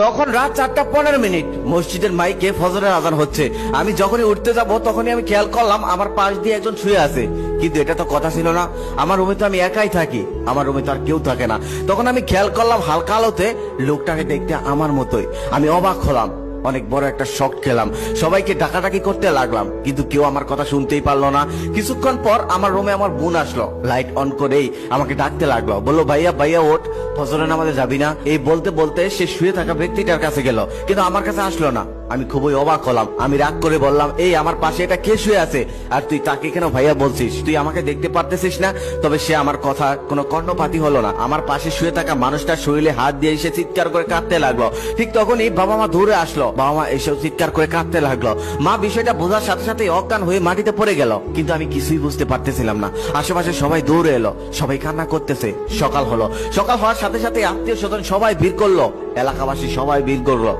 তখন রাত 4:15 মসজিদের মাইকে ফজরের আজান হচ্ছে। আমি যখনই উঠতে যাব তখনই আমি খেয়াল করলাম আমার পাশ দিয়ে একজন শুয়ে আছে। কিন্তু এটা তো কথা ছিল না, আমার রুমে তো আমি একাই থাকি, আমার রুমে তো আর কেউ থাকে না। তখন আমি খেয়াল করলাম হালকা আলোতে লোকটাকে দেখতে আমার মতোই। আমি অবাক হলাম, অনেক বড় একটা শক খেলাম, সবাইকে ডাকাডাকি করতে লাগলাম, কিন্তু কেউ আমার কথা শুনতেই পারলো না। কিছুক্ষণ পর আমার রুমে আমার বোন আসলো, লাইট অন করেই আমাকে ডাকতে লাগলো, বললো ভাইয়া ভাইয়া ওঠ, ফজরের নামাজে যাবি না? এই বলতে বলতে সে শুয়ে থাকা ব্যক্তিটার কাছে গেল, কিন্তু আমার কাছে আসলো না। আমি খুবই অবাক হলাম, আমি রাগ করে বললাম, এই আমার পাশে এটা কে শুয়ে আছে আর তুই তাকে কেন ভাইয়া বলছিস? তুই আমাকে দেখতে পারতেছিস না? তবে সে আমার কথা কোনো কর্ণপাতই হলো না। আমার পাশে শুয়ে থাকা মানুষটার শরীরে হাত দিয়ে এসে চিৎকার করে কাঁদতে লাগলো। ঠিক তখনই বাবা মা দৌড়ে আসলো, বাবা মা এসেও চিৎকার করে কাঁদতে লাগলো। মা বিষয়টা বোঝার সাথে সাথে অজ্ঞান হয়ে মাটিতে পড়ে গেল, কিন্তু আমি কিছুই বুঝতে পারতেছিলাম না। আশেপাশে সবাই দৌড়ে এলো, সবাই কান্না করতেছে। সকাল হলো, সকাল হওয়ার সাথে সাথে আত্মীয় স্বজন সবাই ভিড় করলো, এলাকাবাসী সবাই ভিড় করলো।